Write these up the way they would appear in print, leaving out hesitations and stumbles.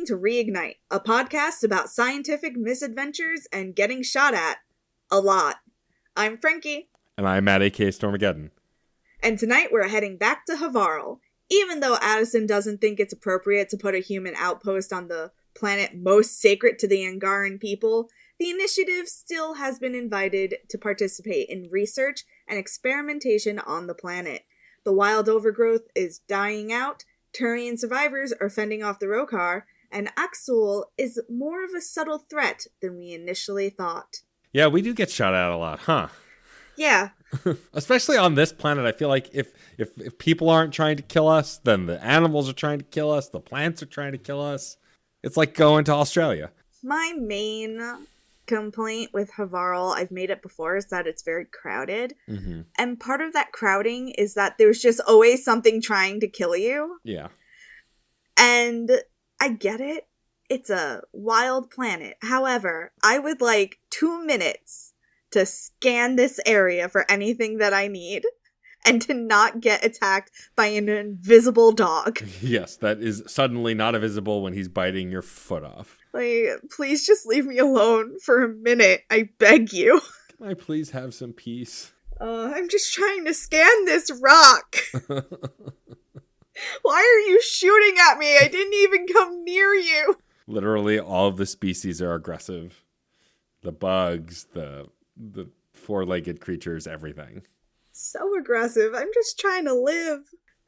to Reignite, a podcast about scientific misadventures and getting shot at. A lot. I'm Frankie. And I'm Matt, a.k.a. Stormageddon. And tonight we're heading back to Havarl. Even though Addison doesn't think it's appropriate to put a human outpost on the planet most sacred to the Angaran people, the initiative still has been invited to participate in research and experimentation on the planet. The wild overgrowth is dying out, Turian survivors are fending off the Rokar, and Axul is more of a subtle threat than we initially thought. Yeah, we do get shot at a lot, huh? Yeah. Especially on this planet, I feel like if people aren't trying to kill us, then the animals are trying to kill us, the plants are trying to kill us. It's like going to Australia. My main complaint with Havarl, I've made it before, is that it's very crowded. Mm-hmm. And part of that crowding is that there's just always something trying to kill you. Yeah. And I get it. It's a wild planet. However, I would like 2 minutes to scan this area for anything that I need and to not get attacked by an invisible dog. Yes, that is suddenly not invisible when he's biting your foot off. Like, please just leave me alone for a minute. I beg you. Can I please have some peace? I'm just trying to scan this rock. Why are you shooting at me? I didn't even come near you. Literally, all of the species are aggressive. The bugs, the four-legged creatures, everything. So aggressive. I'm just trying to live.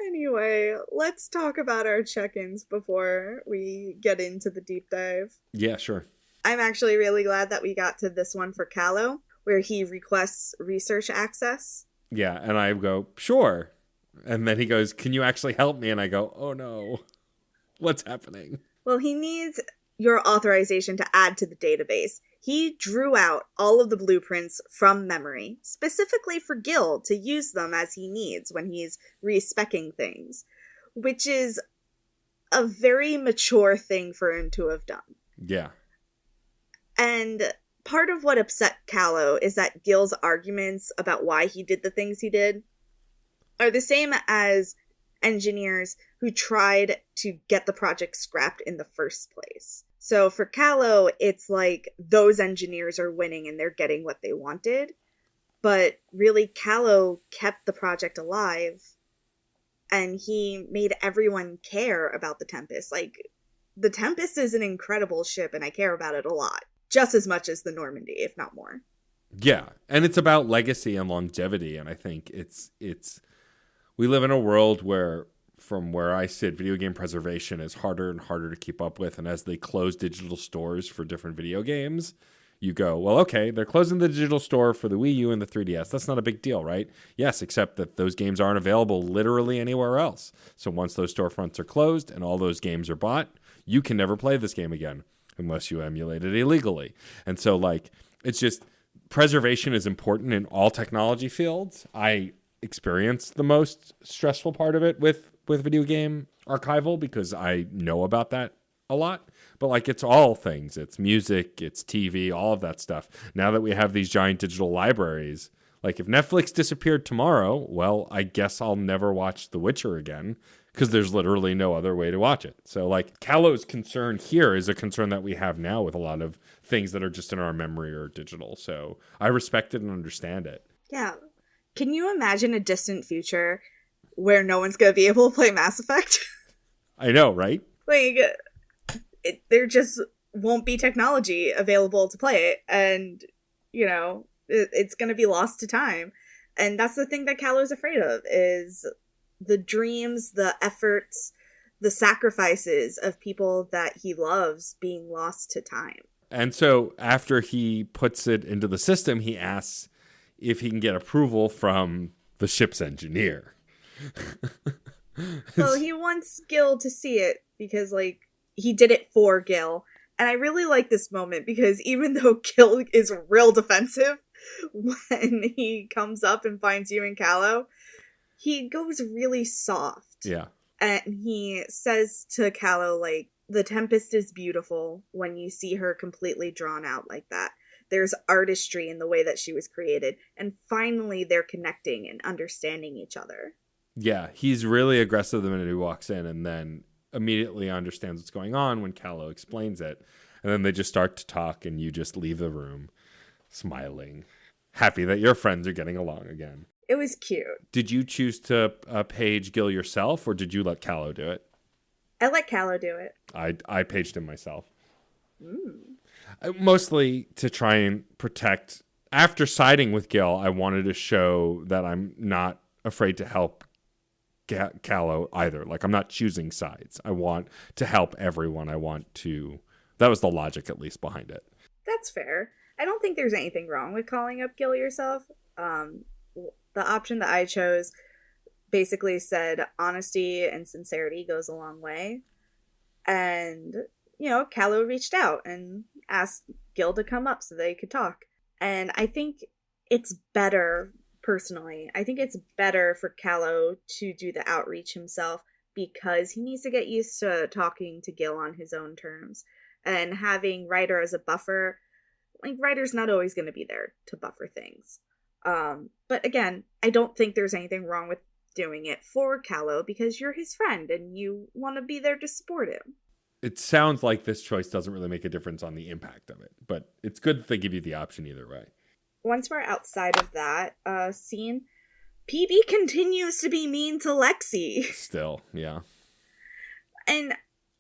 Anyway, let's talk about our check-ins before we get into the deep dive. Yeah, sure. I'm actually really glad that we got to this one for Callow, where he requests research access. Yeah, and I go, sure. And then he goes, can you actually help me? And I go, oh no, what's happening? Well, he needs your authorization to add to the database. He drew out all of the blueprints from memory, specifically for Gil to use them as he needs when he's re-speccing things, which is a very mature thing for him to have done. Yeah. And part of what upset Callow is that Gil's arguments about why he did the things he did are the same as engineers who tried to get the project scrapped in the first place. So for Callow, it's like those engineers are winning and they're getting what they wanted. But really, Callow kept the project alive and he made everyone care about the Tempest. Like, the Tempest is an incredible ship and I care about it a lot. Just as much as the Normandy, if not more. Yeah, and it's about legacy and longevity, and I think it's we live in a world where, from where I sit, video game preservation is harder and harder to keep up with. And as they close digital stores for different video games, you go, well, okay, they're closing the digital store for the Wii U and the 3DS. That's not a big deal, right? Yes, except that those games aren't available literally anywhere else. So once those storefronts are closed and all those games are bought, you can never play this game again unless you emulate it illegally. And so, like, it's just preservation is important in all technology fields. I experience the most stressful part of it with video game archival because I know about that a lot. But like, it's all things. It's music, it's TV, all of that stuff. Now that we have these giant digital libraries, like if Netflix disappeared tomorrow, well, I guess I'll never watch The Witcher again because there's literally no other way to watch it. So like, Callow's concern here is a concern that we have now with a lot of things that are just in our memory or digital. So I respect it and understand it. Yeah. Can you imagine a distant future where no one's going to be able to play Mass Effect? I know, right? Like, there just won't be technology available to play it. And, you know, it's going to be lost to time. And that's the thing that Callow's afraid of, is the dreams, the efforts, the sacrifices of people that he loves being lost to time. And so after he puts it into the system, he asks if he can get approval from the ship's engineer. Well, he wants Gil to see it because, like, he did it for Gil. And I really like this moment because even though Gil is real defensive when he comes up and finds you and Callow, he goes really soft. Yeah. And he says to Callow, like, the Tempest is beautiful when you see her completely drawn out like that. There's artistry in the way that she was created. And finally, they're connecting and understanding each other. Yeah, he's really aggressive the minute he walks in. And then immediately understands what's going on when Callow explains it. And then they just start to talk, and you just leave the room smiling, happy that your friends are getting along again. It was cute. Did you choose to page Gil yourself, or did you let Callow do it? I let Callow do it. I paged him myself. Mostly to try and protect. After siding with Gil, I wanted to show that I'm not afraid to help Callow either. Like, I'm not choosing sides. I want to help everyone. That was the logic, at least, behind it. That's fair. I don't think there's anything wrong with calling up Gil yourself. The option that I chose basically said honesty and sincerity goes a long way. And, Callow reached out and asked Gil to come up so they could talk. And I think it's better, personally, for Callow to do the outreach himself, because he needs to get used to talking to Gil on his own terms. And having Ryder as a buffer, like, Ryder's not always going to be there to buffer things. But again, I don't think there's anything wrong with doing it for Callow, because you're his friend and you want to be there to support him. It sounds like this choice doesn't really make a difference on the impact of it, but it's good that they give you the option either way. Once we're outside of that scene, PB continues to be mean to Lexi. Still, yeah. And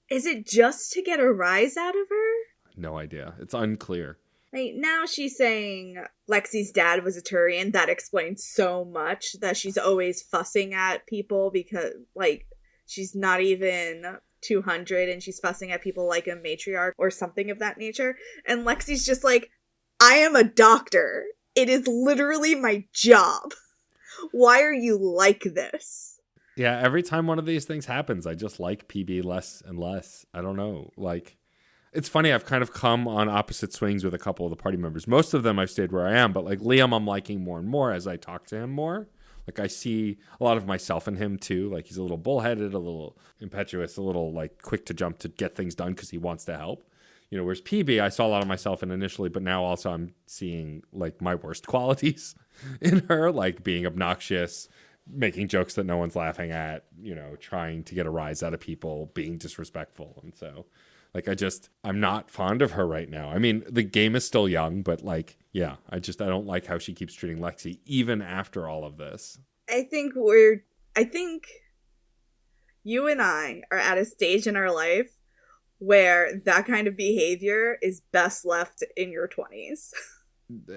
is it just to get a rise out of her? No idea. It's unclear. Like, now she's saying Lexi's dad was a Turian. That explains so much, that she's always fussing at people because, like, she's not even 200 and she's fussing at people like a matriarch or something of that nature. And Lexi's just like, I am a doctor. It is literally my job. Why are you like this? Yeah, every time one of these things happens, I just like PB less and less. I don't know. Like, it's funny, I've kind of come on opposite swings with a couple of the party members. Most of them I've stayed where I am, but like Liam I'm liking more and more as I talk to him more. Like, I see a lot of myself in him too. Like, he's a little bullheaded, a little impetuous, a little like quick to jump to get things done because he wants to help. Whereas PB, I saw a lot of myself in initially, but now also I'm seeing like my worst qualities in her, like being obnoxious, making jokes that no one's laughing at, trying to get a rise out of people, being disrespectful. And so, like, I'm not fond of her right now. I mean, the game is still young, but like, yeah, I don't like how she keeps treating Lexi, even after all of this. I think you and I are at a stage in our life where that kind of behavior is best left in your 20s.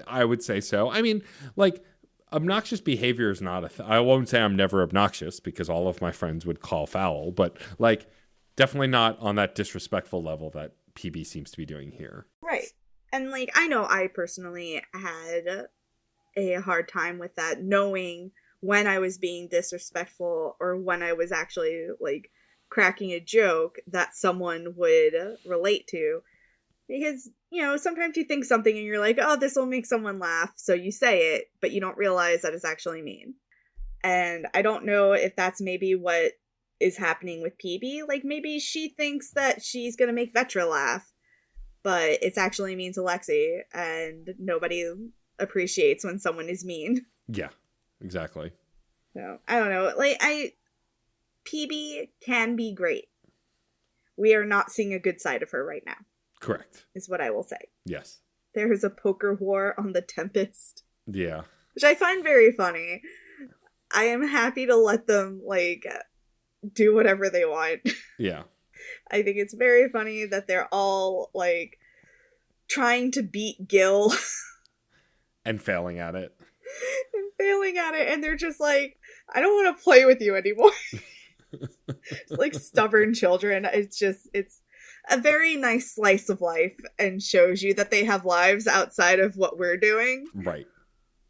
I would say so. I mean, like, obnoxious behavior is not I won't say I'm never obnoxious, because all of my friends would call foul, but like, definitely not on that disrespectful level that PB seems to be doing here. Right. And like, I know I personally had a hard time with that, knowing when I was being disrespectful or when I was actually like cracking a joke that someone would relate to. Because, sometimes you think something and you're like, oh, this will make someone laugh. So you say it, but you don't realize that it's actually mean. And I don't know if that's maybe what is happening with PB. Like, maybe she thinks that she's going to make Vetra laugh, but it's actually mean to Lexi, and nobody appreciates when someone is mean. Yeah, exactly. So, I don't know. Like, PB can be great. We are not seeing a good side of her right now. Correct. Is what I will say. Yes. There's a poker war on the Tempest. Yeah. Which I find very funny. I am happy to let them, like, do whatever they want. Yeah. I think it's very funny that they're all, like, trying to beat Gil. And failing at it. And they're just like, I don't want to play with you anymore. It's like stubborn children. It's a very nice slice of life, and shows you that they have lives outside of what we're doing. Right.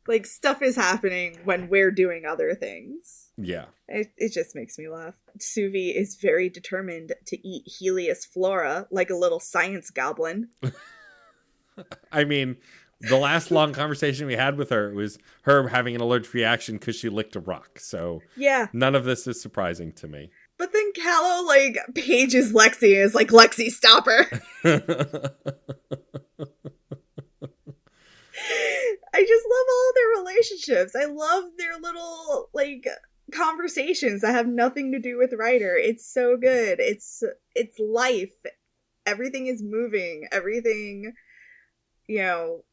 Like, stuff is happening when we're doing other things. Yeah. It just makes me laugh. Suvi is very determined to eat Helios Flora like a little science goblin. I mean, the last long conversation we had with her was her having an allergic reaction because she licked a rock. So yeah, none of this is surprising to me. But then Callow, like, pages Lexi and is like, Lexi, stop her. I just love all their relationships. I love their little, like, conversations that have nothing to do with Ryder. It's so good. It's life. Everything is moving. Everything, you know,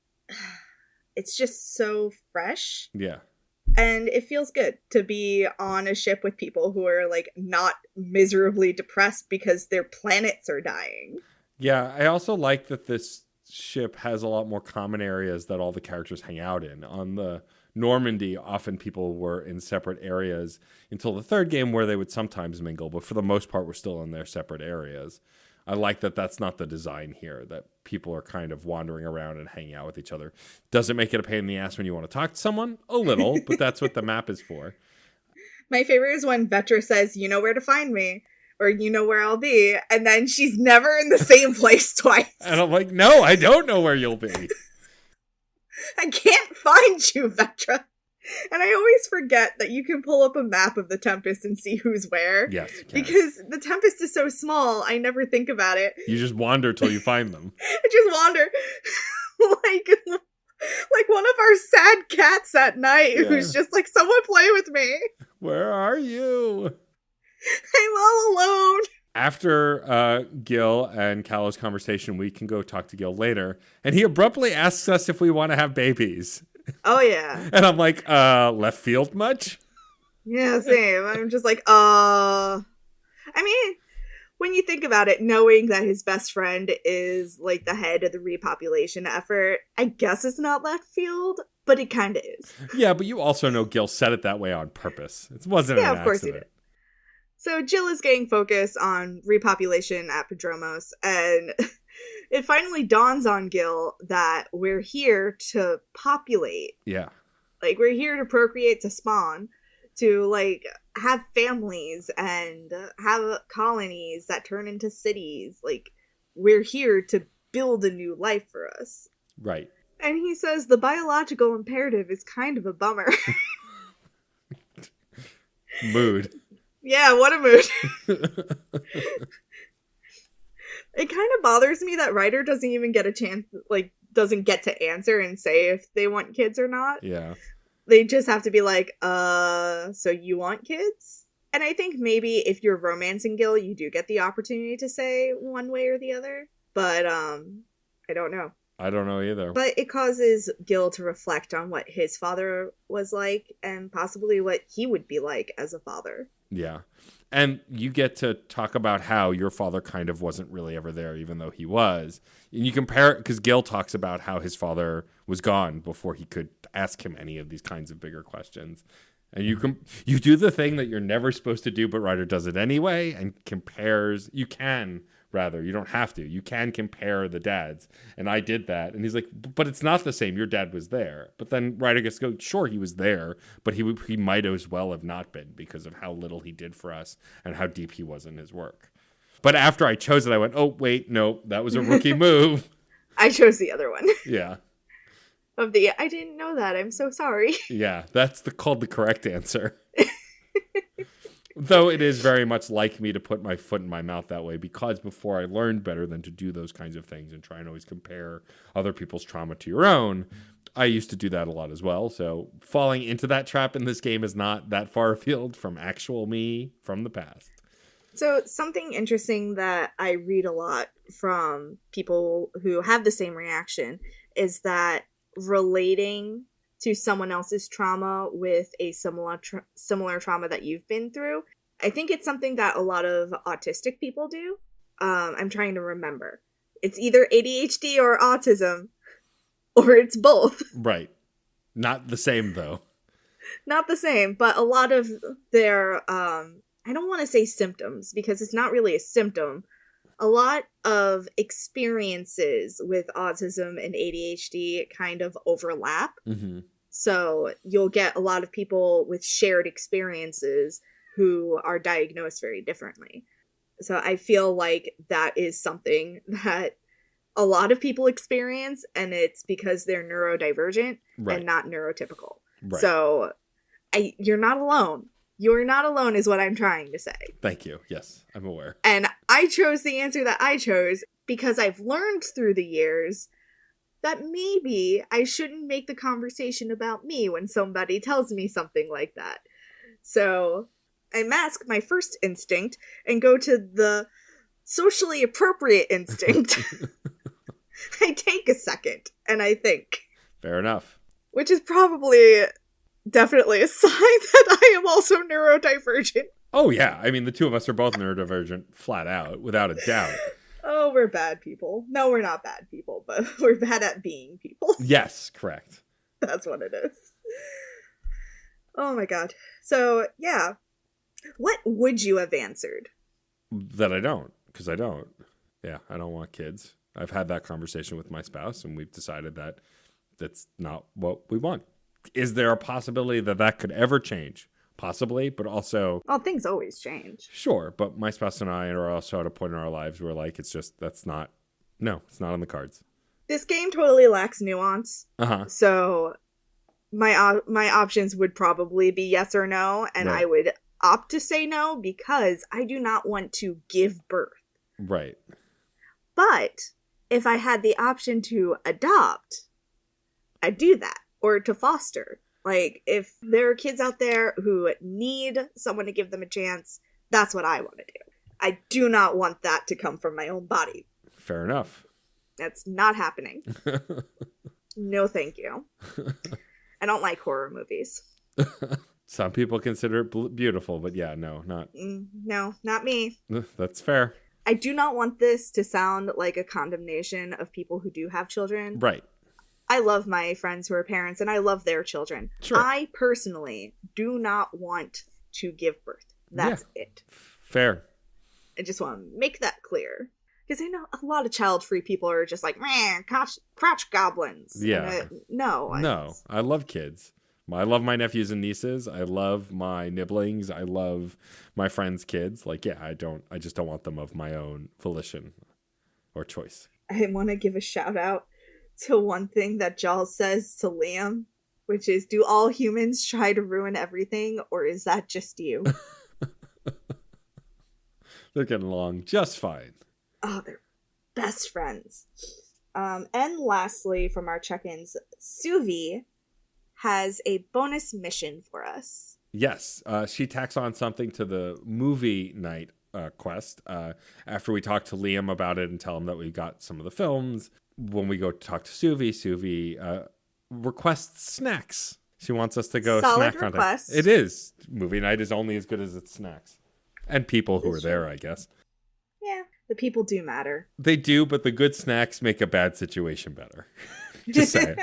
it's just so fresh. Yeah. And it feels good to be on a ship with people who are like not miserably depressed because their planets are dying. Yeah, I also like that this ship has a lot more common areas that all the characters hang out in. On the Normandy, often people were in separate areas until the third game where they would sometimes mingle, but for the most part, we're still in their separate areas. I like that that's not the design here, that people are kind of wandering around and hanging out with each other. Does it make it a pain in the ass when you want to talk to someone? A little, but that's what the map is for. My favorite is when Vetra says, you know where to find me, or you know where I'll be, and then she's never in the same place twice. And I'm like, no, I don't know where you'll be. I can't find you, Vetra. And I always forget that you can pull up a map of the Tempest and see who's where. Yes, you can. Because the Tempest is so small, I never think about it. You just wander till you find them. I just wander. like one of our sad cats at night who's just like, someone play with me. Where are you? I'm all alone. After Gil and Callow's conversation, we can go talk to Gil later. And he abruptly asks us if we want to have babies. Oh, yeah. And I'm like, left field much? Yeah, same. I'm just like, I mean, when you think about it, knowing that his best friend is like the head of the repopulation effort, I guess it's not left field, but it kind of is. Yeah, but you also know Gil said it that way on purpose. It wasn't an accident. Yeah, of course he did. So Jill is getting focused on repopulation at Prodromos, and it finally dawns on Gil that we're here to populate. Yeah. Like, we're here to procreate, to spawn, to, like, have families and have colonies that turn into cities. Like, we're here to build a new life for us. Right. And he says the biological imperative is kind of a bummer. Mood. Yeah, what a mood. It kind of bothers me that Ryder doesn't even get a chance, like, doesn't get to answer and say if they want kids or not. Yeah. They just have to be like, so you want kids? And I think maybe if you're romancing Gil, you do get the opportunity to say one way or the other. But, I don't know. I don't know either. But it causes Gil to reflect on what his father was like and possibly what he would be like as a father. Yeah. And you get to talk about how your father kind of wasn't really ever there, even though he was. And you compare it, because Gil talks about how his father was gone before he could ask him any of these kinds of bigger questions. And you do the thing that you're never supposed to do, but Ryder does it anyway and compares. You don't have to. You can compare the dads. And I did that. And he's like, but it's not the same. Your dad was there. But then Ryder gets to go, sure, he was there, but he might as well have not been because of how little he did for us and how deep he was in his work. But after I chose it, I went, oh, wait, no, that was a rookie move. I chose the other one. Yeah. I didn't know that. I'm so sorry. Yeah, that's called the correct answer. Though it is very much like me to put my foot in my mouth that way, because before I learned better than to do those kinds of things and try and always compare other people's trauma to your own, I used to do that a lot as well. So falling into that trap in this game is not that far afield from actual me from the past. So something interesting that I read a lot from people who have the same reaction is that relating to someone else's trauma with a similar trauma that you've been through, I think it's something that a lot of autistic people do. I'm trying to remember. It's either ADHD or autism, or it's both. Right. Not the same, though. Not the same, but a lot of their, I don't want to say symptoms, because it's not really a symptom. A lot of experiences with autism and ADHD kind of overlap. Mm-hmm. So you'll get a lot of people with shared experiences who are diagnosed very differently. So I feel like that is something that a lot of people experience, and it's because they're neurodivergent and not neurotypical. Right. So you're not alone. You're not alone is what I'm trying to say. Thank you. Yes, I'm aware. And I chose the answer that I chose because I've learned through the years that maybe I shouldn't make the conversation about me when somebody tells me something like that. So I mask my first instinct and go to the socially appropriate instinct. I take a second and I think. Fair enough. Which is probably definitely a sign that I am also neurodivergent. Oh, yeah. I mean, the two of us are both neurodivergent, flat out, without a doubt. Oh, we're bad people. No, we're not bad people, but we're bad at being people. Yes, correct. That's what it is. Oh my god. So, yeah. What would you have answered? That I don't, because I don't. Yeah, I don't want kids. I've had that conversation with my spouse, and we've decided that that's not what we want. Is there a possibility that that could ever change? Possibly, but also... Well, things always change. Sure, but my spouse and I are also at a point in our lives where, like, it's just, that's not... No, it's not on the cards. This game totally lacks nuance. Uh-huh. So my options would probably be yes or no, and Right. I would opt to say no because I do not want to give birth. Right. But if I had the option to adopt, I'd do that. Or to foster. Like, if there are kids out there who need someone to give them a chance, that's what I want to do. I do not want that to come from my own body. Fair enough. That's not happening. No, thank you. I don't like horror movies. Some people consider it beautiful, but yeah, no, not... No, not me. That's fair. I do not want this to sound like a condemnation of people who do have children. Right. I love my friends who are parents, and I love their children. Sure. I personally do not want to give birth. That's it. Fair. I just want to make that clear. Because I know a lot of child-free people are just like, man, crotch goblins. Yeah. No, I love kids. I love my nephews and nieces. I love my nibblings. I love my friends' kids. Like, yeah, I just don't want them of my own volition or choice. I want to give a shout out to one thing that Jaws says to Liam, which is, do all humans try to ruin everything, or is that just you? They're getting along just fine. Oh, they're best friends. And lastly, from our check-ins, Suvi has a bonus mission for us. Yes, she tacks on something to the movie night quest after we talk to Liam about it and tell him that we got some of the films. When we go talk to Suvi requests snacks. She wants us to go Solid snack request. hunting. It is. Movie night is only as good as its snacks. And people who are there, I guess. Yeah, the people do matter. They do, but the good snacks make a bad situation better. Just saying.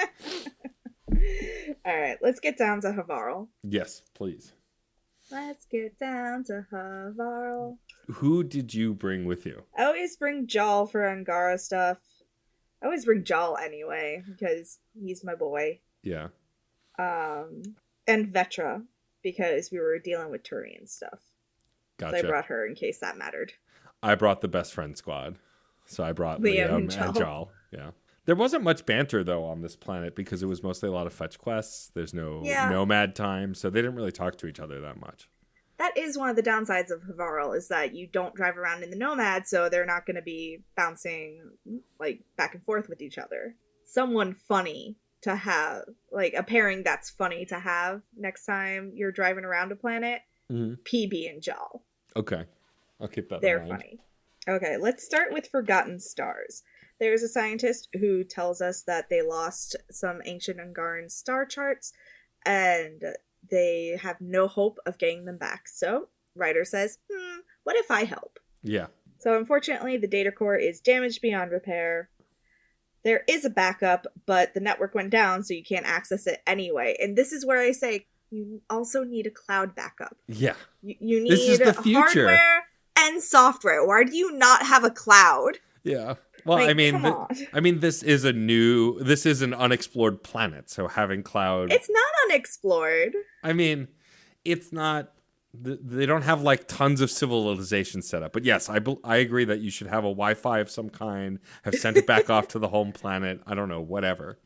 All right, let's get down to Havarl. Yes, please. Let's get down to Havarl. Who did you bring with you? I always bring Jal for Angara stuff. I always bring Jal anyway, because he's my boy. Yeah. And Vetra, because we were dealing with Turian stuff. Gotcha. So I brought her in case that mattered. I brought the best friend squad. So I brought Liam Liam and Jal. Yeah. There wasn't much banter, though, on this planet because it was mostly a lot of fetch quests. There's no nomad time, so they didn't really talk to each other that much. That is one of the downsides of Havarl, is that you don't drive around in the nomad, so they're not going to be bouncing like back and forth with each other. Someone funny to have, like a pairing that's funny to have next time you're driving around a planet, PB and Jal. Okay. I'll keep that They're in mind. funny. Okay, let's start with Forgotten Stars. There's a scientist who tells us that they lost some ancient Angaran star charts, and they have no hope of getting them back. So, Ryder says, what if I help? Yeah. So, unfortunately, the data core is damaged beyond repair. There is a backup, but the network went down, so you can't access it anyway. And this is where I say, you also need a cloud backup. Yeah. You need This is the future. Hardware and software. Why do you not have a cloud? Yeah. Well, Like, I mean, this is an unexplored planet, so having cloud. It's not unexplored. I mean, it's not. They don't have like tons of civilization set up, but yes, I agree that you should have a Wi-Fi of some kind. Have sent it back off to the home planet. I don't know, whatever.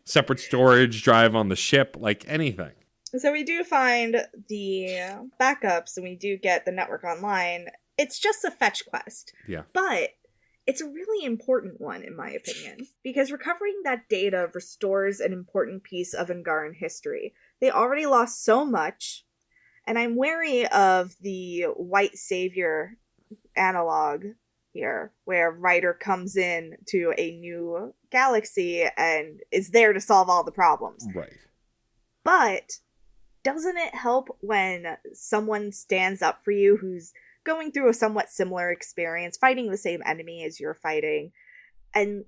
Separate storage drive on the ship, like anything. So we do find the backups, and we do get the network online. It's just a fetch quest. Yeah. But it's a really important one, in my opinion, because recovering that data restores an important piece of Angaran history. They already lost so much And I'm wary of the white savior analog here, where Ryder comes in to a new galaxy and is there to solve all the problems. Right. But doesn't it help when someone stands up for you who's going through a somewhat similar experience, fighting the same enemy as you're fighting, and,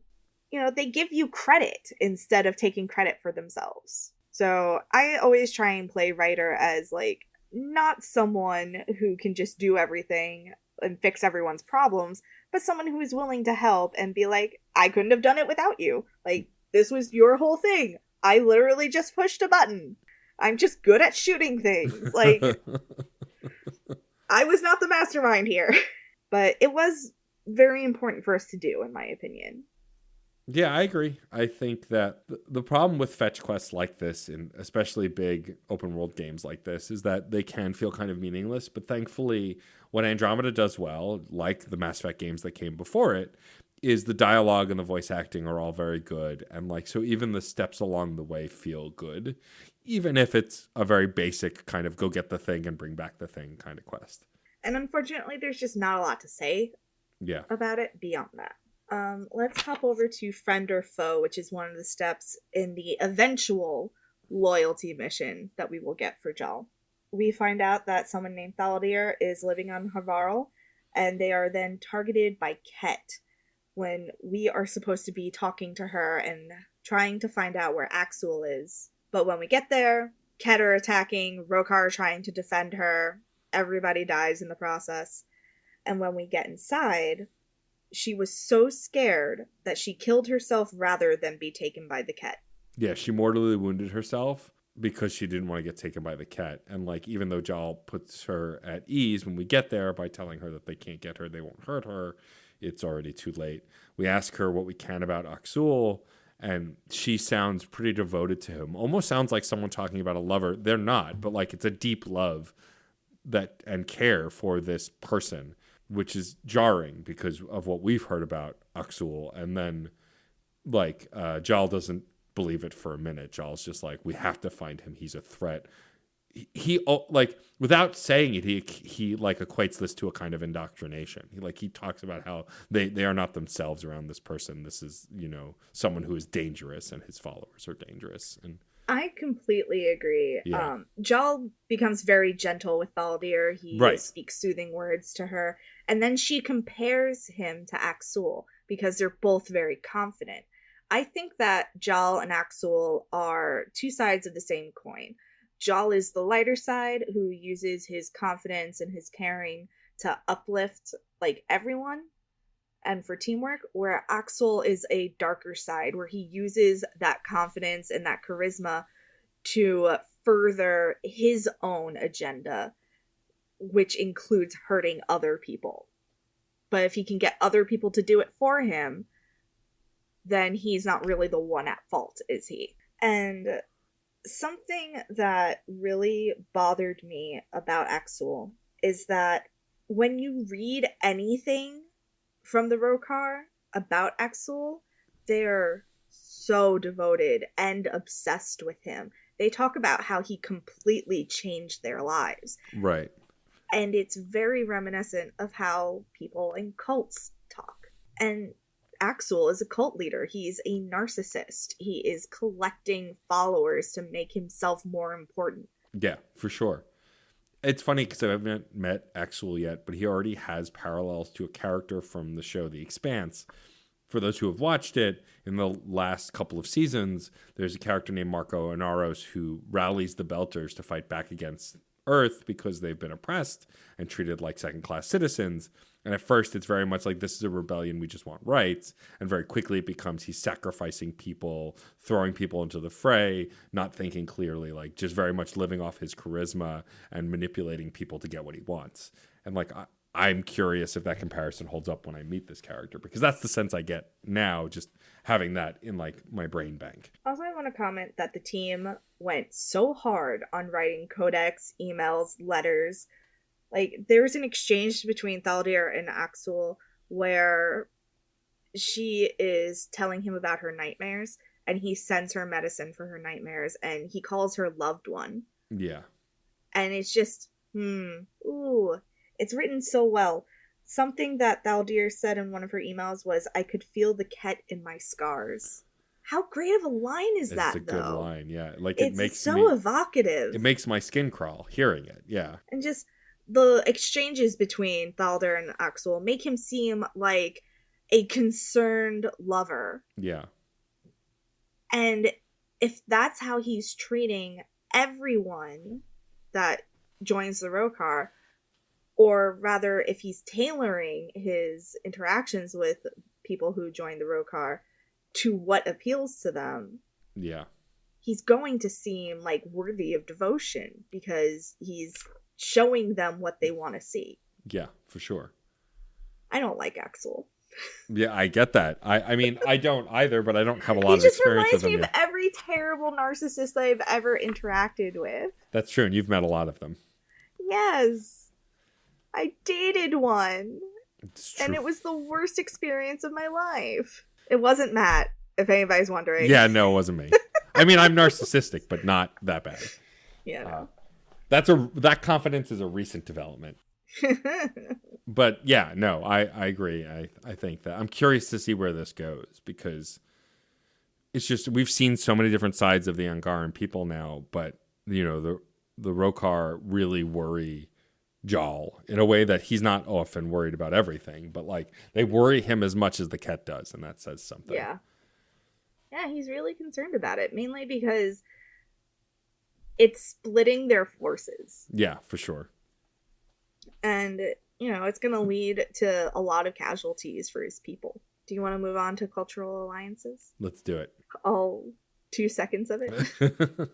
you know, they give you credit instead of taking credit for themselves? So I always try and play Ryder as, like, not someone who can just do everything and fix everyone's problems, but someone who is willing to help and be like, I couldn't have done it without you. Like, this was your whole thing. I literally just pushed a button. I'm just good at shooting things. Like, I was not the mastermind here. But it was very important for us to do, in my opinion. Yeah, I agree. I think that the problem with fetch quests like this, and especially big open world games like this, is that they can feel kind of meaningless. But thankfully, what Andromeda does well, like the Mass Effect games that came before it, is the dialogue and the voice acting are all very good. And like, so even the steps along the way feel good, even if it's a very basic kind of go get the thing and bring back the thing kind of quest. And unfortunately, there's just not a lot to say about it beyond that. Let's hop over to Friend or Foe, which is one of the steps in the eventual loyalty mission that we will get for Jal. We find out that someone named Thaldir is living on Havarl, and they are then targeted by Ket when we are supposed to be talking to her and trying to find out where Axul is. But when we get there, Ket are attacking, Rokar are trying to defend her, everybody dies in the process. And when we get inside, she was so scared that she killed herself rather than be taken by the Ket. Yeah, she mortally wounded herself because she didn't want to get taken by the Ket. And like, even though Jal puts her at ease when we get there by telling her that they can't get her, they won't hurt her, it's already too late. We ask her what we can about Axul, and she sounds pretty devoted to him. Almost sounds like someone talking about a lover. They're not, but like, it's a deep love that and care for this person, which is jarring because of what we've heard about Axul. And then like Jal doesn't believe it for a minute. Jal's just like, we have to find him. He's a threat. He like, without saying it, he like equates this to a kind of indoctrination. He talks about how they are not themselves around this person. This is, you know, someone who is dangerous and his followers are dangerous. And I completely agree. Yeah. Jal becomes very gentle with Thaldir. He speaks soothing words to her. And then she compares him to Axul because they're both very confident. I think that Jal and Axul are two sides of the same coin. Jal is the lighter side who uses his confidence and his caring to uplift like everyone and for teamwork, where Axul is a darker side where he uses that confidence and that charisma to further his own agenda, which includes hurting other people. But if he can get other people to do it for him, then he's not really the one at fault, is he? And something that really bothered me about Axul is that when you read anything from the Rokar about Axul, they're so devoted and obsessed with him. They talk about how he completely changed their lives. Right. And it's very reminiscent of how people in cults talk. And Axul is a cult leader. He's a narcissist. He is collecting followers to make himself more important. Yeah, for sure. It's funny because I haven't met Axul yet, but he already has parallels to a character from the show The Expanse. For those who have watched it, in the last couple of seasons, there's a character named Marco Inaros who rallies the Belters to fight back against Earth because they've been oppressed and treated like second-class citizens. And at first, it's very much like, this is a rebellion, we just want rights. And very quickly it becomes he's sacrificing people, throwing people into the fray, not thinking clearly, like just very much living off his charisma and manipulating people to get what he wants. And like, I'm curious if that comparison holds up when I meet this character, because that's the sense I get now, just having that in like my brain bank. Also, I want to comment that the team went so hard on writing codex, emails, letters. Like, there was an exchange between Thaldir and Axul where she is telling him about her nightmares, and he sends her medicine for her nightmares, and he calls her loved one. Yeah. And it's just, Ooh. It's written so well. Something that Thaldir said in one of her emails was, I could feel the Ket in my scars. How great of a line is It's that, a good though? line, yeah. Like It's so it evocative. makes my skin crawl hearing it, yeah. And just the exchanges between Thaldir and Axel make him seem like a concerned lover. Yeah. And if that's how he's treating everyone that joins the Rokar, or rather, if he's tailoring his interactions with people who join the Rokar to what appeals to them, Yeah. he's going to seem like worthy of devotion because he's showing them what they want to see. Yeah, for sure. I don't like Axel. Yeah, I get that. I mean, I don't either, but I don't have a lot He of just experience with reminds me him of yet. every terrible narcissist I've ever interacted with. That's true, and you've met a lot of them. Yes. I dated one. It's true. And it was the worst experience of my life. It wasn't Matt, if anybody's wondering. Yeah, no, it wasn't me. I mean, I'm narcissistic, but not that bad. Yeah, That confidence is a recent development. no. But yeah, no, I agree. I think that I'm curious to see where this goes because it's just we've seen so many different sides of the Angaran people now, but you know the Rokar really worry Jal in a way that he's not often worried about everything, but like they worry him as much as the Ket does, and that says something. Yeah. Yeah, he's really concerned about it, mainly because it's splitting their forces. Yeah, for sure. And, it's going to lead to a lot of casualties for his people. Do you want to move on to cultural alliances? Let's do it. All 2 seconds of it.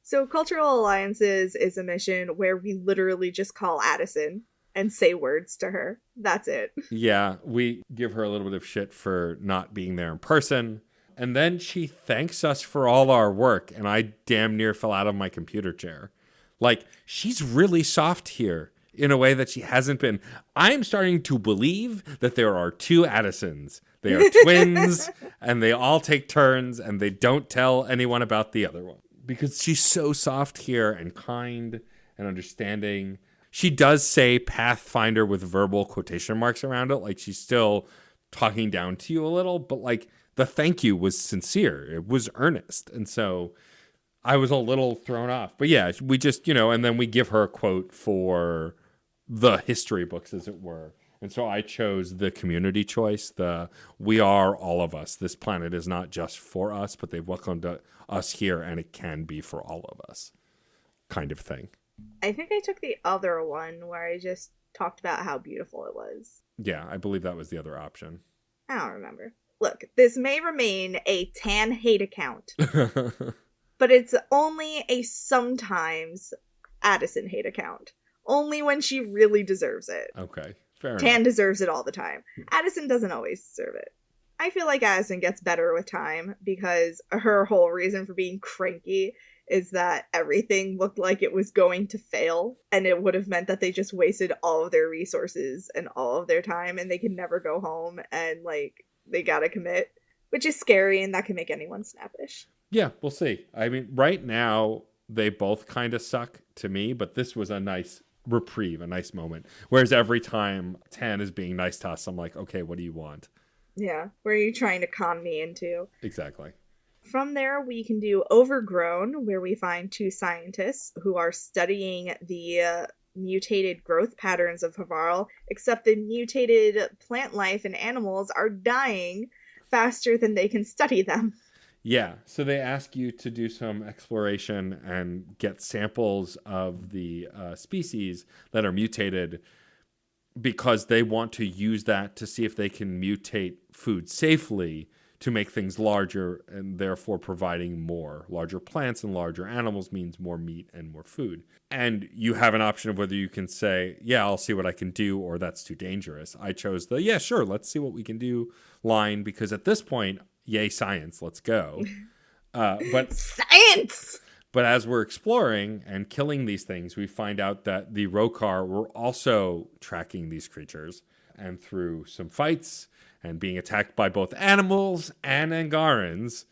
So, cultural alliances is a mission where we literally just call Addison and say words to her. That's it. Yeah, we give her a little bit of shit for not being there in person. And then she thanks us for all our work. And I damn near fell out of my computer chair. Like, she's really soft here in a way that she hasn't been. I'm starting to believe that there are 2 Addisons. They are twins, and they all take turns, and they don't tell anyone about the other one. Because she's so soft here and kind and understanding. She does say Pathfinder with verbal quotation marks around it. Like, she's still talking down to you a little, but like the thank you was sincere. It was earnest. And so I was a little thrown off. But yeah, we just, and then we give her a quote for the history books, as it were. And so I chose the community choice, we are all of us. This planet is not just for us, but they've welcomed us here, and it can be for all of us kind of thing. I think I took the other one where I just talked about how beautiful it was. Yeah, I believe that was the other option. I don't remember. Look, this may remain a Tan hate account, but it's only a sometimes Addison hate account. Only when she really deserves it. Okay, fair enough. Tan deserves it all the time. Addison doesn't always deserve it. I feel like Addison gets better with time because her whole reason for being cranky is that everything looked like it was going to fail, and it would have meant that they just wasted all of their resources and all of their time, and they could never go home, and like they gotta commit, which is scary, and that can make anyone snappish. Yeah, we'll see. I mean, right now they both kind of suck to me, but this was a nice reprieve, a nice moment. Whereas every time Tan is being nice to us, I'm like, okay, what do you want? Yeah, where are you trying to con me into? Exactly. From there, we can do Overgrown, where we find 2 scientists who are studying the mutated growth patterns of Havarl, except the mutated plant life and animals are dying faster than they can study them. Yeah, so they ask you to do some exploration and get samples of the species that are mutated because they want to use that to see if they can mutate food safely to make things larger and therefore providing more. Larger plants and larger animals means more meat and more food. And you have an option of whether you can say, yeah, I'll see what I can do, or that's too dangerous. I chose the, yeah, sure, let's see what we can do line, because at this point, yay, science, let's go. But Science! But as we're exploring and killing these things, we find out that the Rokar were also tracking these creatures. And through some fights and being attacked by both animals and Angarans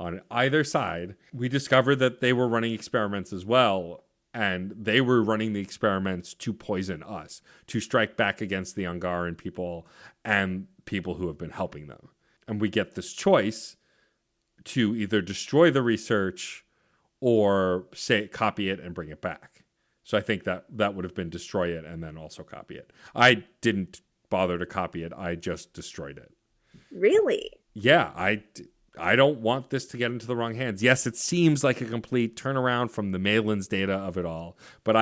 on either side, we discovered that they were running experiments as well And they were running the experiments to poison us, to strike back against the Angaran people and people who have been helping them. And we get this choice to either destroy the research or say copy it and bring it back. So I think that would have been destroy it and then also copy it. I didn't bother to copy it. I just destroyed it. Really? Yeah, I don't want this to get into the wrong hands. Yes, it seems like a complete turnaround from the Malin's data of it all. But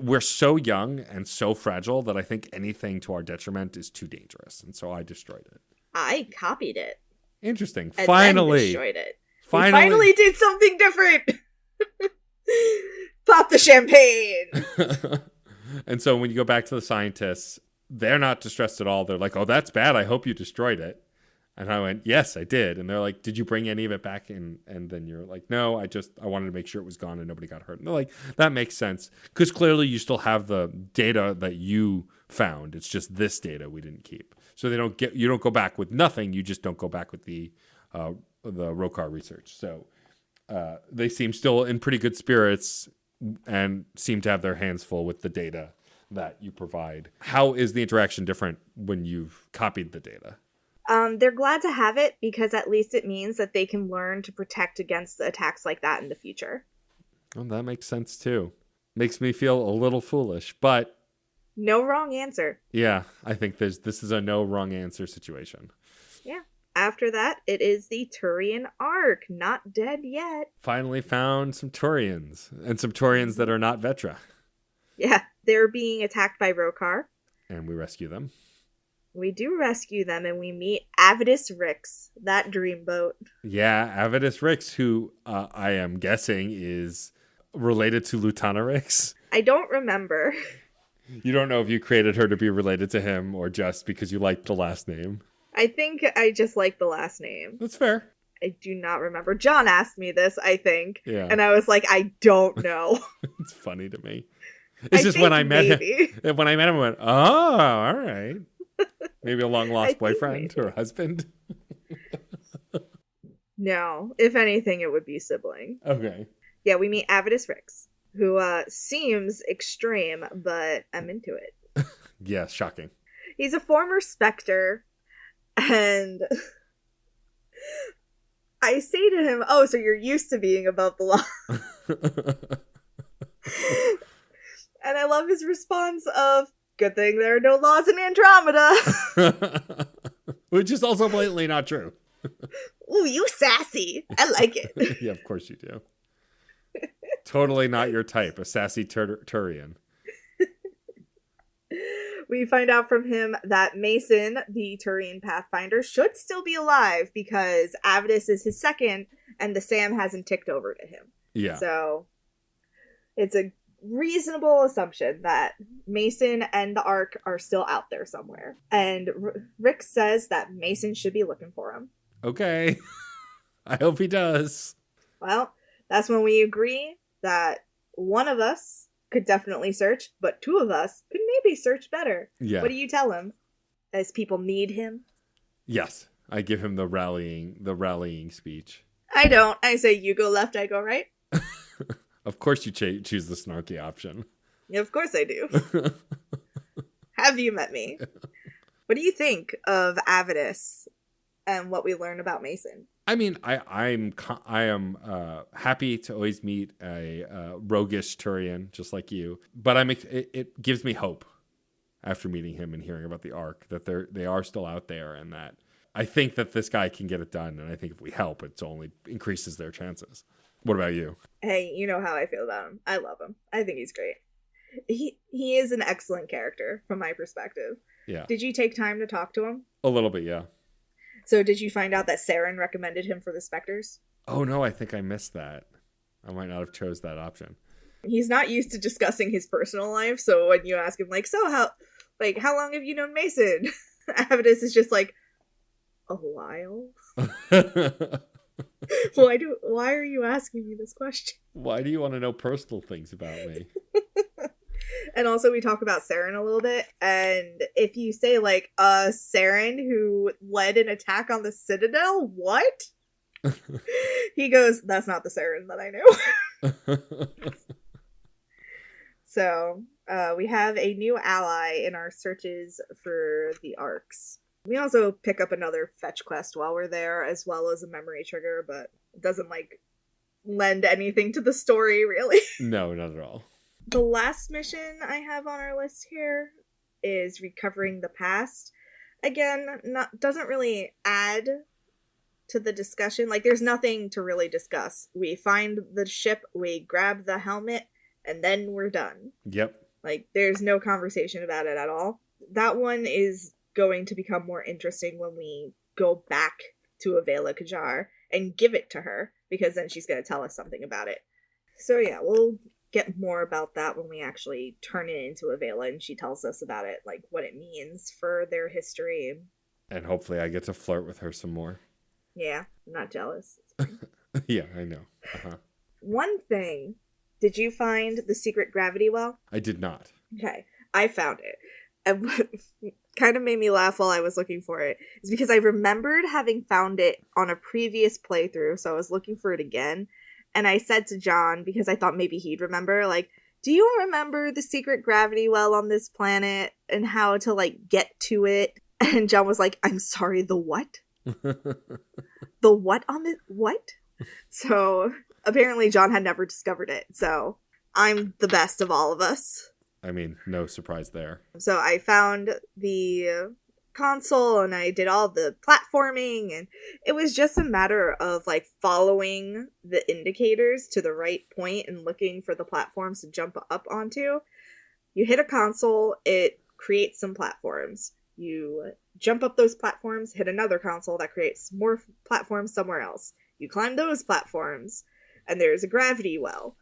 we're so young and so fragile that I think anything to our detriment is too dangerous. And so I destroyed it. I copied it. Interesting. And Finally. then destroyed it. Finally. We finally did something different. Pop the champagne. And so when you go back to the scientists, they're not distressed at all. They're like, oh, that's bad. I hope you destroyed it. And I went, yes, I did. And they're like, did you bring any of it back? And then you're like, no, I wanted to make sure it was gone and nobody got hurt. And they're like, that makes sense. Because clearly you still have the data that you found. It's just this data we didn't keep. So you don't go back with nothing. You just don't go back with the Rokar research. So they seem still in pretty good spirits and seem to have their hands full with the data that you provide. How is the interaction different when you've copied the data? They're glad to have it because at least it means that they can learn to protect against attacks like that in the future. Well, that makes sense too. Makes me feel a little foolish, but no wrong answer. Yeah, I think this is a no wrong answer situation. Yeah. After that, it is the Turian Ark, not dead yet. Finally found some Turians, and some Turians that are not Vetra. Yeah, they're being attacked by Rokar. And we rescue them. We do rescue them, and we meet Avidus Rix, that dreamboat. Yeah, Avidus Rix, who I am guessing is related to Lutana Rix. I don't remember. You don't know if you created her to be related to him or just because you liked the last name. I think I just like the last name. That's fair. I do not remember. John asked me this, I think. Yeah. And I was like, I don't know. It's funny to me. It's just when I met him. When I met him, I went, oh, all right. Maybe a long lost boyfriend or husband. No. If anything, it would be sibling. Okay. Yeah, we meet Avidus Rix, who seems extreme, but I'm into it. Yeah, shocking. He's a former Spectre, and I say to him, oh, so you're used to being above the law. And I love his response of, good thing there are no laws in Andromeda. Which is also blatantly not true. Ooh, you sassy. I like it. Yeah, of course you do. Totally not your type, a sassy Turian. We find out from him that Mason, the Turian Pathfinder, should still be alive because Avidus is his second and the Sam hasn't ticked over to him. Yeah. So it's a reasonable assumption that Mason and the Ark are still out there somewhere. And Rick says that Mason should be looking for him. Okay. I hope he does. Well, that's when we agree that one of us could definitely search, but two of us could maybe search better. Yeah. What do you tell him? As people need him? Yes. I give him the rallying speech. I don't. I say you go left, I go right. Of course you choose the snarky option. Yeah, of course I do. Have you met me? What do you think of Avidus and what we learn about Mason? I mean, I am happy to always meet a roguish Turian just like you, but it gives me hope after meeting him and hearing about the Ark that they are still out there, and that I think that this guy can get it done, and I think if we help, it only increases their chances. What about you? Hey, you know how I feel about him. I love him. I think he's great. He is an excellent character from my perspective. Yeah. Did you take time to talk to him? A little bit, yeah. So did you find out that Saren recommended him for the Spectres? Oh no, I think I missed that. I might not have chose that option. He's not used to discussing his personal life, so when you ask him, like, so how long have you known Mason? Avidus is just like, a while. Why are you asking me this question? Why do you want to know personal things about me? And also we talk about Saren a little bit, and if you say like Saren who led an attack on the Citadel, what? He goes, that's not the Saren that I knew. So we have a new ally in our searches for the arcs. We also pick up another fetch quest while we're there, as well as a memory trigger, but it doesn't like lend anything to the story, really. No, not at all. The last mission I have on our list here is Recovering the Past. Again, doesn't really add to the discussion. Like, there's nothing to really discuss. We find the ship, we grab the helmet, and then we're done. Yep. Like, there's no conversation about it at all. That one is going to become more interesting when we go back to Avela Kajar and give it to her, because then she's going to tell us something about it. So yeah, we'll get more about that when we actually turn it into Avela and she tells us about it, like what it means for their history. And hopefully I get to flirt with her some more. Yeah, I'm not jealous. Yeah, I know. One thing, did you find the secret gravity well? I did not. Okay, I found it. And what kind of made me laugh while I was looking for it is because I remembered having found it on a previous playthrough, so I was looking for it again. And I said to John, because I thought maybe he'd remember, like, do you remember the secret gravity well on this planet and how to, like, get to it? And John was like, I'm sorry, the what? The what on the what? So apparently John had never discovered it. So I'm the best of all of us. I mean, no surprise there. So I found the console and I did all the platforming, and it was just a matter of like following the indicators to the right point and looking for the platforms to jump up onto. You hit a console, it creates some platforms. You jump up those platforms, hit another console that creates more platforms somewhere else. You climb those platforms, and there's a gravity well.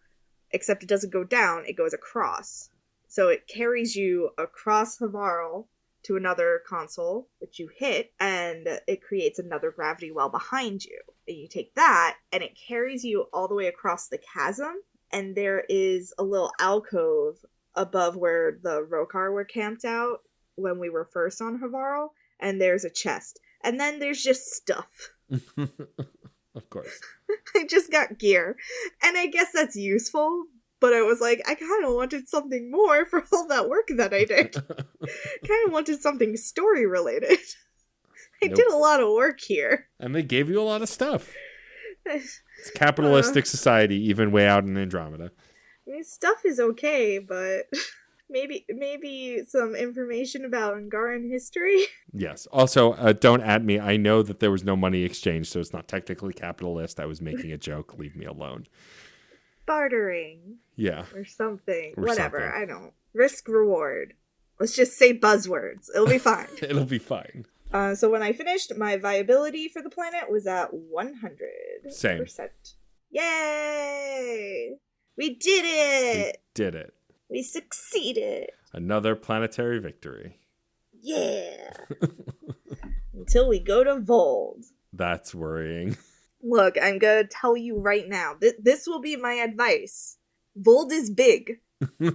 Except it doesn't go down, it goes across. So it carries you across Havarl to another console, which you hit, and it creates another gravity well behind you. And you take that, and it carries you all the way across the chasm, and there is a little alcove above where the Rokar were camped out when we were first on Havarl, and there's a chest. And then there's just stuff. Of course. I just got gear. And I guess that's useful, but I was like, I kind of wanted something more for all that work that I did. Kind of wanted something story related. I did a lot of work here. And they gave you a lot of stuff. It's capitalistic society, even way out in Andromeda. I mean, stuff is okay, but maybe some information about Angaran history. Yes. Also, don't at me. I know that there was no money exchange, so it's not technically capitalist. I was making a joke. Leave me alone. Bartering. Yeah. Or something. Or whatever. something. I don't. Risk reward. Let's just say buzzwords. It'll be fine. It'll be fine. So when I finished, my viability for the planet was at 100%. Same. Yay! We did it! We did it. We succeeded. Another planetary victory. Yeah. Until we go to Vold. That's worrying. Look, I'm gonna tell you right now. This will be my advice. Vold is big.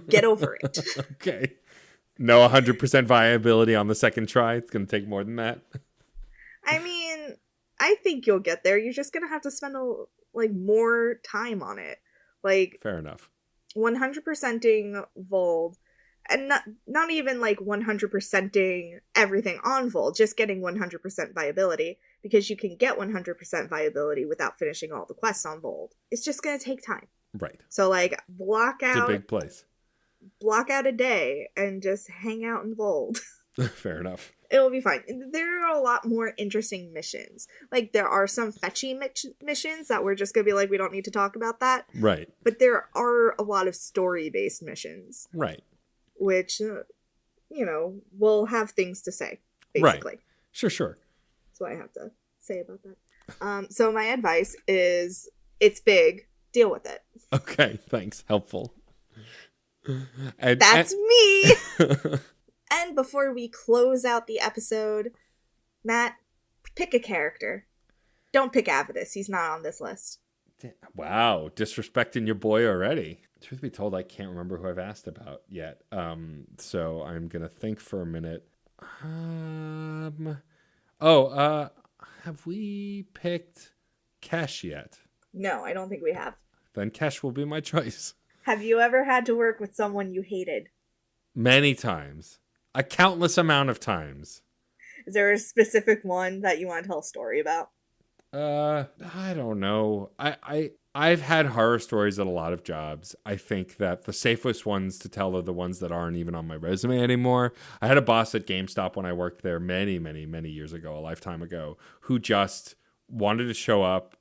Get over it. Okay. No 100% viability on the second try. It's going to take more than that. I mean, I think you'll get there. You're just going to have to spend more time on it. Like, fair enough. 100%ing Vold, and not even 100%ing everything on Vold, just getting 100% viability, because you can get 100% viability without finishing all the quests on Vold. It's just going to take time. Right. So block out. It's a big place. Block out a day and just hang out in Vold. Fair enough. It'll be fine. There are a lot more interesting missions. There are some fetchy missions that we're just going to be we don't need to talk about that. Right. But there are a lot of story-based missions. Right. Which, will have things to say, basically. Right. Sure. That's what I have to say about that. So my advice is, it's big. Deal with it. Okay, thanks. Helpful. That's me! And before we close out the episode, Matt, pick a character. Don't pick Avidus. He's not on this list. Wow, disrespecting your boy already. Truth be told, I can't remember who I've asked about yet. So I'm going to think for a minute. Have we picked Kesh yet? No, I don't think we have. Then Kesh will be my choice. Have you ever had to work with someone you hated? Many times. A countless amount of times. Is there a specific one that you want to tell a story about? I don't know. I've had horror stories at a lot of jobs. I think that the safest ones to tell are the ones that aren't even on my resume anymore. I had a boss at GameStop when I worked there many, many, many years ago, a lifetime ago, who just wanted to show up,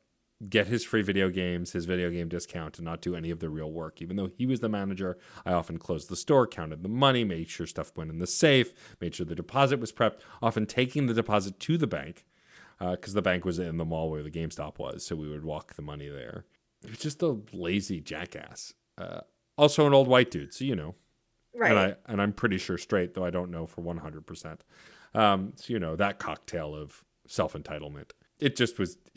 get his free video games, his video game discount, and not do any of the real work. Even though he was the manager, I often closed the store, counted the money, made sure stuff went in the safe, made sure the deposit was prepped, often taking the deposit to the bank because the bank was in the mall where the GameStop was, so we would walk the money there. He was just a lazy jackass. Also an old white dude, so you know. Right. And I'm pretty sure straight, though I don't know for 100%. So you know, that cocktail of self-entitlement. It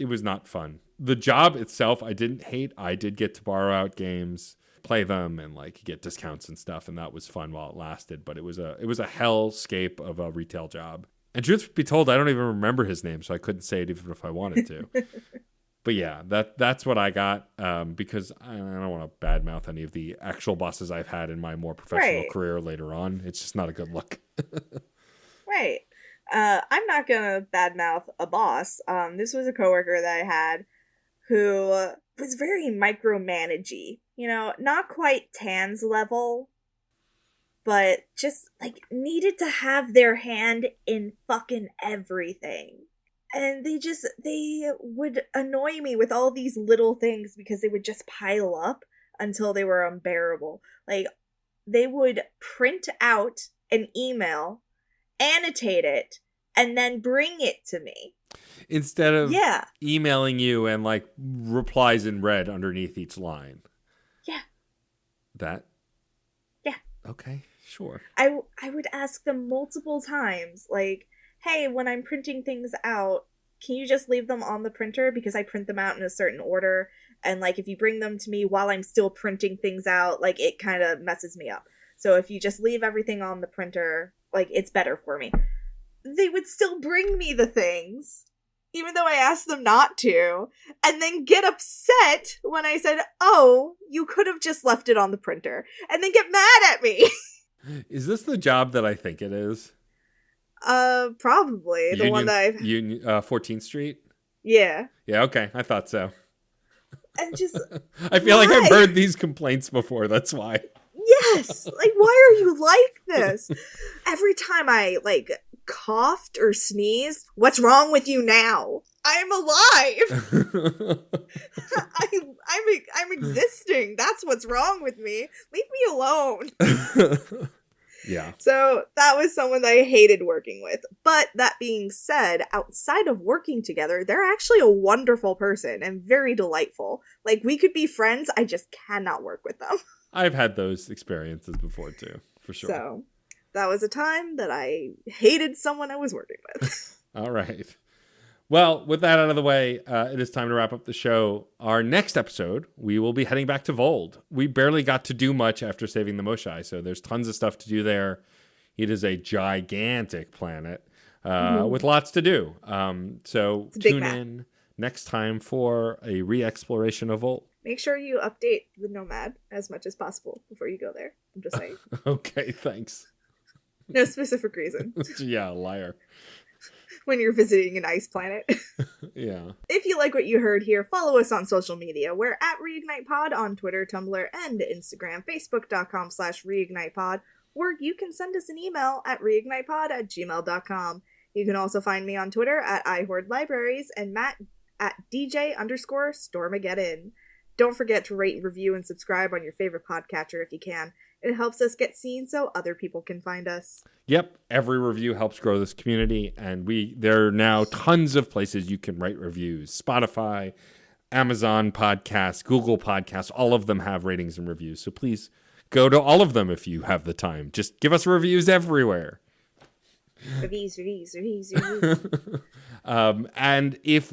was not fun. The job itself, I didn't hate. I did get to borrow out games, play them, and like get discounts and stuff, and that was fun while it lasted. But it was a hellscape of a retail job. And truth be told, I don't even remember his name, so I couldn't say it even if I wanted to. But yeah, that's what I got because I don't want to badmouth any of the actual bosses I've had in my more professional career later on. It's just not a good look. Right. I'm not gonna badmouth a boss. This was a coworker that I had who was very micromanagey. You know, not quite Tan's level, but just like needed to have their hand in fucking everything. And they would annoy me with all these little things because they would just pile up until they were unbearable. Like, they would print out an email, annotate it, and then bring it to me. Instead of emailing you and like replies in red underneath each line. Yeah. That? Yeah. Okay, sure. I would ask them multiple times, like, hey, when I'm printing things out, can you just leave them on the printer? Because I print them out in a certain order. And like, if you bring them to me while I'm still printing things out, like it kind of messes me up. So if you just leave everything on the printer, like it's better for me. They would still bring me the things, even though I asked them not to, and then get upset when I said, oh, you could have just left it on the printer, and then get mad at me. Is this the job that I think it is? Probably. The one that I've... 14th Street? Yeah. Yeah, okay. I thought so. And just... I feel like I've heard these complaints before. That's why. Yes! Like, why are you like this? Every time I, like, coughed or sneezed, what's wrong with you now? I'm alive! I'm existing. That's what's wrong with me. Leave me alone. Yeah. So that was someone that I hated working with. But that being said, outside of working together, they're actually a wonderful person and very delightful. Like, we could be friends, I just cannot work with them. I've had those experiences before too, for sure. So that was a time that I hated someone I was working with. All right. Well, with that out of the way, it is time to wrap up the show. Our next episode, we will be heading back to Vold. We barely got to do much after saving the Moshai, so there's tons of stuff to do there. It is a gigantic planet with lots to do. So tune in next time for a re-exploration of Vold. Make sure you update the Nomad as much as possible before you go there. I'm just saying. Okay, thanks. No specific reason. Yeah, liar. When you're visiting an ice planet. Yeah. If you like what you heard here, follow us on social media. We're at ReignitePod on Twitter, Tumblr, and Instagram, Facebook.com/ReignitePod, or you can send us an email at reignitepod@gmail.com. You can also find me on Twitter at iHoardLibraries and Matt at DJ_Stormageddon. Don't forget to rate, review, and subscribe on your favorite podcatcher if you can. It helps us get seen so other people can find us. Yep. Every review helps grow this community. And there are now tons of places you can write reviews. Spotify, Amazon Podcasts, Google Podcasts, all of them have ratings and reviews. So please go to all of them if you have the time. Just give us reviews everywhere. Reviews. And if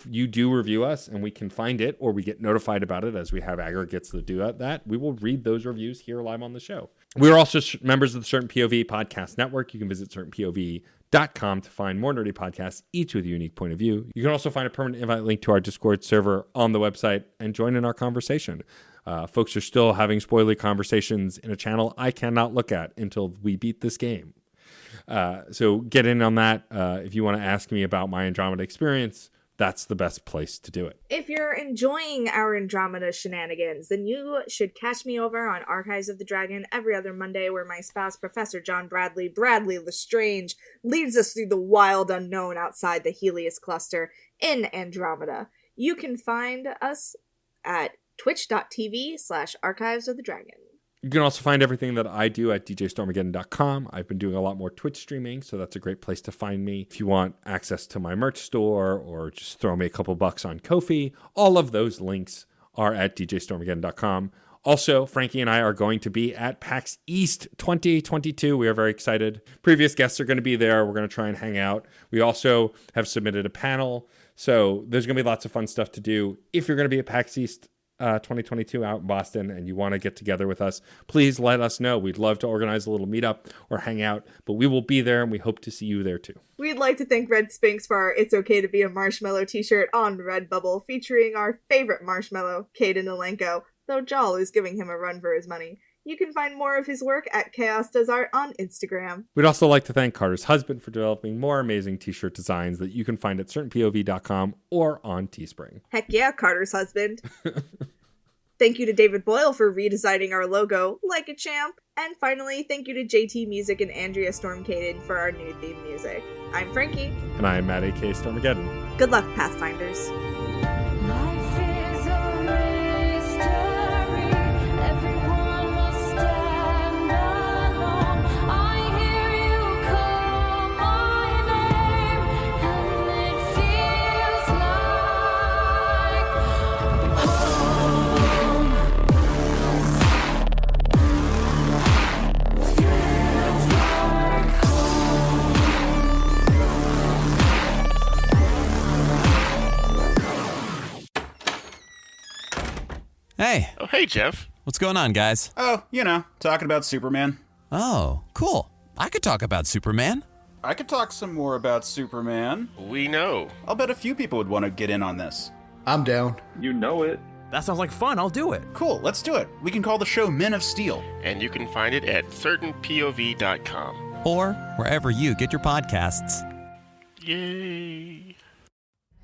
you do review us and we can find it or we get notified about it as we have aggregates that do that, we will read those reviews here live on the show. We're also members of the Certain POV Podcast Network. You can visit certainpov.com to find more nerdy podcasts, each with a unique point of view. You can also find a permanent invite link to our Discord server on the website and join in our conversation. Folks are still having spoiler conversations in a channel I cannot look at until we beat this game. So get in on that. If you want to ask me about my Andromeda experience, that's the best place to do it. If you're enjoying our Andromeda shenanigans, then you should catch me over on Archives of the Dragon every other Monday, where my spouse, Professor John Bradley Lestrange, leads us through the wild unknown outside the Helios cluster in Andromeda. You can find us at twitch.tv/Archives of the Dragon. You can also find everything that I do at djstormageddon.com. I've been doing a lot more Twitch streaming, so that's a great place to find me. If you want access to my merch store or just throw me a couple bucks on Ko-fi, all of those links are at djstormageddon.com. Also, Frankie and I are going to be at PAX East 2022. We are very excited. Previous guests are going to be there. We're going to try and hang out. We also have submitted a panel, so there's going to be lots of fun stuff to do. If you're going to be at PAX East 2022 out in Boston and you want to get together with us, please let us know. We'd love to organize a little meetup or hang out, but we will be there and we hope to see you there too. We'd like to thank Red Spinks for our It's Okay to Be a Marshmallow t-shirt on Redbubble, featuring our favorite marshmallow, Caden Alenko, though Jal is giving him a run for his money. You can find more of his work at Chaos Does Art on Instagram. We'd also like to thank Carter's husband for developing more amazing t-shirt designs that you can find at certainpov.com or on Teespring. Heck yeah, Carter's husband. Thank you to David Boyle for redesigning our logo like a champ. And finally, thank you to JT Music and Andrea Stormcaden for our new theme music. I'm Frankie. And I am Matt A.K. Stormageddon. Good luck, Pathfinders. Hey. Oh, hey, Jeff. What's going on, guys? Oh, talking about Superman. Oh, cool. I could talk about Superman. I could talk some more about Superman. We know. I'll bet a few people would want to get in on this. I'm down. You know it. That sounds like fun. I'll do it. Cool, let's do it. We can call the show Men of Steel. And you can find it at certainpov.com. Or wherever you get your podcasts. Yay.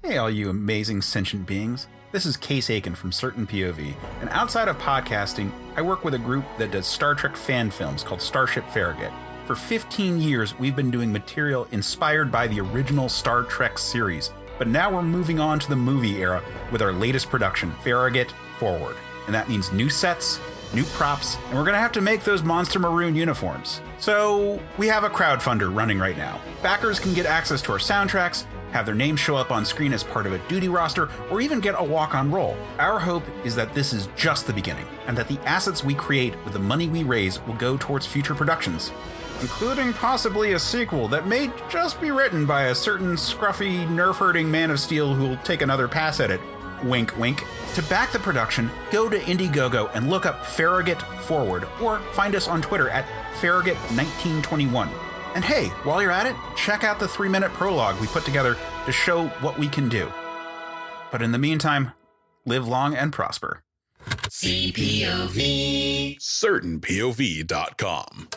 Hey, all you amazing sentient beings. This is Case Aiken from Certain POV, and outside of podcasting, I work with a group that does Star Trek fan films called Starship Farragut. For 15 years, we've been doing material inspired by the original Star Trek series, but now we're moving on to the movie era with our latest production, Farragut Forward. And that means new sets, new props, and we're gonna have to make those monster maroon uniforms. So we have a crowdfunder running right now. Backers can get access to our soundtracks, have their names show up on screen as part of a duty roster, or even get a walk-on role. Our hope is that this is just the beginning, and that the assets we create with the money we raise will go towards future productions, including possibly a sequel that may just be written by a certain scruffy, nerf-hurting Man of Steel who'll take another pass at it. Wink, wink. To back the production, go to Indiegogo and look up Farragut Forward, or find us on Twitter at Farragut1921. And hey, while you're at it, check out the 3-minute prologue we put together to show what we can do. But in the meantime, live long and prosper. CPOV. CertainPOV.com.